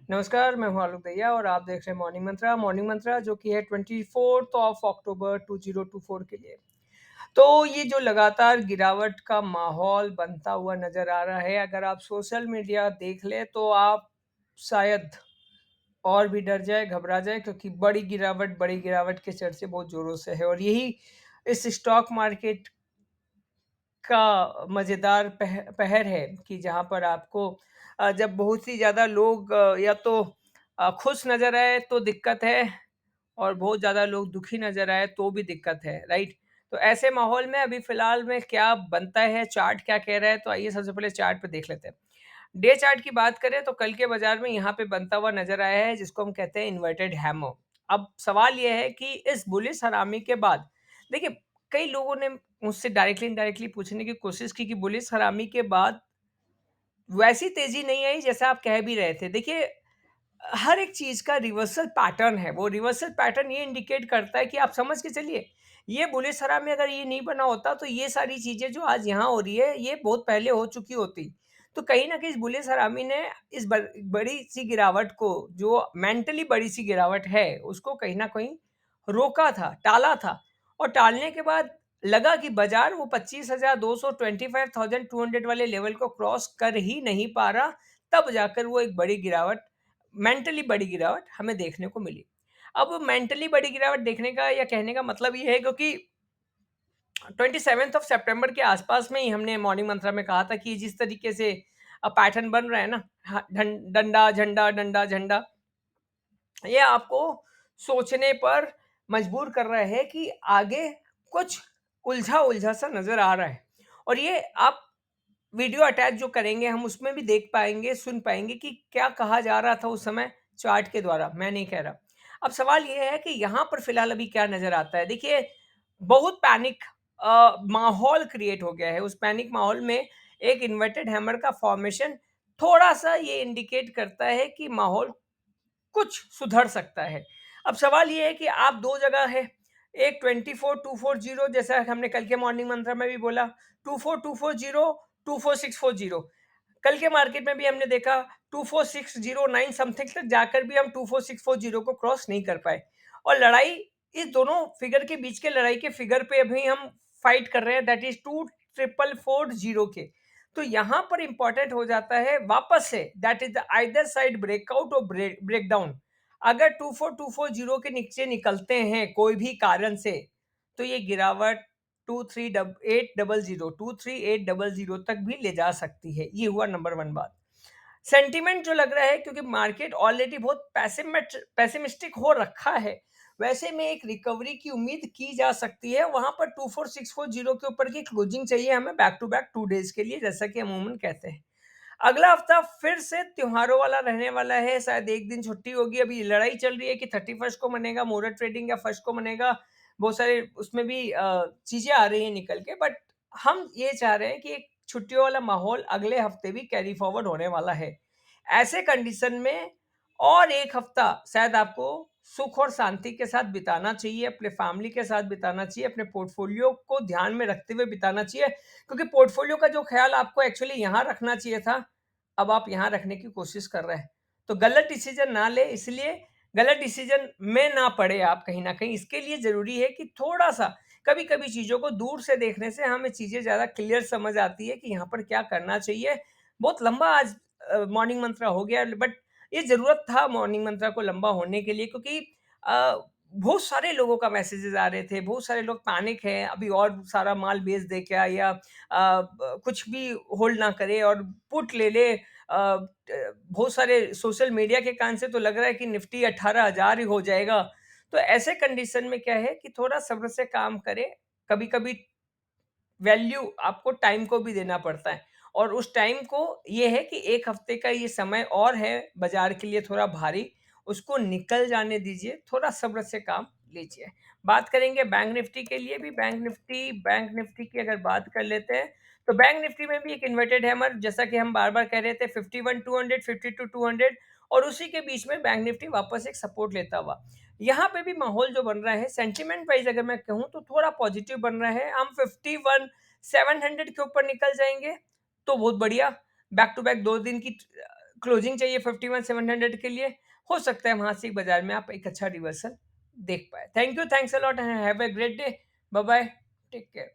नमस्कार, मैं हूँ आलोक दहिया और आप देख रहे हैं मॉर्निंग मंत्रा जो कि है 24th ऑफ अक्टूबर 2024 के लिए। तो ये जो लगातार गिरावट का माहौल बनता हुआ नज़र आ रहा है, अगर आप सोशल मीडिया देख लें तो आप शायद और भी डर जाएँ, घबरा जाएँ क्योंकि बड़ी गिरावट के चर्चे बहुत ज़ोरों से है और यही इस स्टॉक मार्केट का मज़ेदार पहर है कि जहाँ पर आपको जब बहुत ही ज़्यादा लोग या तो खुश नज़र आए तो दिक्कत है और बहुत ज़्यादा लोग दुखी नज़र आए तो भी दिक्कत है, राइट? तो ऐसे माहौल में अभी फ़िलहाल में क्या बनता है, चार्ट क्या कह रहा है, तो आइए सबसे पहले चार्ट पे देख लेते हैं। डे चार्ट की बात करें तो कल के बाज़ार में यहाँ पे बनता हुआ नज़र आया है जिसको हम कहते हैं इन्वर्टेड हैमर। अब सवाल ये है कि इस बुलिश हरामी के बाद देखिए, कई लोगों ने मुझसे डायरेक्टली इनडायरेक्टली पूछने की कोशिश की कि बुलिश हरामी के बाद वैसी तेज़ी नहीं आई जैसा आप कह भी रहे थे। देखिए, हर एक चीज़ का रिवर्सल पैटर्न है, वो रिवर्सल पैटर्न ये इंडिकेट करता है कि आप समझ के चलिए, ये बुलिस हरा में अगर ये नहीं बना होता तो ये सारी चीज़ें जो आज यहाँ हो रही है, ये बहुत पहले हो चुकी होती। तो कहीं न कहीं इस बुलिस हरामी ने इस बड़ी-सी गिरावट को, जो मेंटली बड़ी-सी गिरावट है, उसको कहीं न कहीं रोका था, टाला था और टालने के बाद लगा कि बाज़ार वो 25,200 25,200 वाले लेवल को क्रॉस कर ही नहीं पा रहा, तब जाकर वो एक बड़ी गिरावट, मेंटली बड़ी गिरावट हमें देखने को मिली। अब मेंटली बड़ी गिरावट देखने का या कहने का मतलब ये है क्योंकि 27th ऑफ सितंबर के आसपास में ही हमने मॉर्निंग मंत्रा में कहा था कि जिस तरीके से पैटर्न बन रहा है ना, डंडा झंडा डंडा झंडा, ये आपको सोचने पर मजबूर कर रहा है कि आगे कुछ उलझा-उलझा सा नज़र आ रहा है और ये आप वीडियो अटैच जो करेंगे हम उसमें भी देख पाएँगे, सुन पाएँगे कि क्या कहा जा रहा था उस समय चार्ट के द्वारा, मैं नहीं कह रहा। अब सवाल ये है कि यहाँ पर फिलहाल अभी क्या नज़र आता है? देखिए, बहुत पैनिक माहौल क्रिएट हो गया है। उस पैनिक माहौल में एक इन्वर्टेड हैमर का फॉर्मेशन थोड़ा-सा ये इंडिकेट करता है कि माहौल कुछ सुधर सकता है। अब सवाल ये है कि आप 2 जगह हैं, एक 24240 जैसा हमने कल के मॉर्निंग मंत्र में भी बोला, 24240, 24640। कल के मार्केट में भी हमने देखा 24609 समथिंग तक जाकर भी हम 24640 को क्रॉस नहीं कर पाए और लड़ाई इस दोनों फिगर के बीच के लड़ाई के फिगर पे अभी हम फाइट कर रहे हैं, दैट इज़ 24440 के। तो यहाँ पर इंपॉर्टेंट हो जाता है वापस से, that is the either side breakout और ब्रेकडाउन। अगर 24240 के नीचे निकलते हैं कोई भी कारण से तो ये गिरावट 23800 तक भी ले जा सकती है। ये हुआ नंबर वन बात। सेंटीमेंट जो लग रहा है क्योंकि मार्केट ऑलरेडी बहुत पैसिमिस्टिक हो रखा है, वैसे में एक रिकवरी की उम्मीद की जा सकती है। वहां पर 24640 के ऊपर की क्लोजिंग चाहिए हमें बैक टू बैक 2 डेज के लिए, जैसा कि अमूमन कहते हैं। अगला हफ्ता फिर से त्योहारों वाला रहने वाला है, शायद एक दिन छुट्टी होगी। अभी लड़ाई चल रही है कि 31st को मनेगा मुहूर्त ट्रेडिंग या फर्स्ट को मनेगा, बहुत सारे उसमें भी चीजें आ रही हैं निकल के, बट हम ये चाह रहे हैं कि एक छुट्टियों वाला माहौल अगले हफ्ते भी कैरी फॉरवर्ड होने वाला है। ऐसे कंडीशन में और एक हफ्ता शायद आपको सुख और शांति के साथ बिताना चाहिए, अपने फैमिली के साथ बिताना चाहिए, अपने पोर्टफोलियो को ध्यान में रखते हुए बिताना चाहिए, क्योंकि पोर्टफोलियो का जो ख्याल आपको एक्चुअली यहाँ रखना चाहिए था, अब आप यहाँ रखने की कोशिश कर रहे हैं। तो गलत डिसीजन ना लें, इसलिए गलत डिसीजन में ना पड़े आप कहीं न कहीं। इसके लिए ज़रूरी है कि थोड़ा-सा कभी-कभी चीज़ों को दूर से देखने से हमें चीज़ें ज़्यादा क्लियर समझ आती है कि यहाँ पर क्या करना चाहिए। बहुत लंबा आज मॉर्निंग मंत्रा हो गया, बट ये ज़रूरत था मॉर्निंग मंत्रा को लंबा होने के लिए, क्योंकि अ, बहुत सारे लोगों का मैसेजेस आ रहे थे, बहुत सारे लोग पैनिक हैं, अभी और सारा माल बेच दे क्या, या कुछ भी होल्ड ना करे और पुट ले ले। बहुत सारे सोशल मीडिया के कान से तो लग रहा है कि निफ्टी 18,000 ही हो जाएगा। तो ऐसे कंडीशन में क्या है कि थोड़ा सब्र से काम करें। कभी कभी वैल्यू आपको टाइम को भी देना पड़ता है और उस टाइम को ये है कि एक हफ्ते का ये समय और है बाजार के लिए थोड़ा भारी, उसको निकल जाने दीजिए, थोड़ा सब्र से काम लीजिए। बात करेंगे बैंक निफ्टी के लिए भी। बैंक निफ्टी की अगर बात कर लेते हैं तो बैंक निफ्टी में भी एक इन्वर्टेड हैमर, जैसा कि हम बार बार कह रहे थे, 51,200 52,200 और उसी के बीच में बैंक निफ्टी वापस एक सपोर्ट लेता हुआ। यहाँ पे भी माहौल जो बन रहा है सेंटीमेंट वाइज अगर मैं कहूँ तो थोड़ा पॉजिटिव बन रहा है। हम 51,700 के ऊपर निकल जाएंगे तो बहुत बढ़िया। बैक टू बैक 2 दिन की क्लोजिंग चाहिए 51,700 के लिए, हो सकता है वहाँ से बाज़ार में आप एक अच्छा रिवर्सल देख पाएँ। Thank you, thanks a lot and have a great day. Bye bye, take care.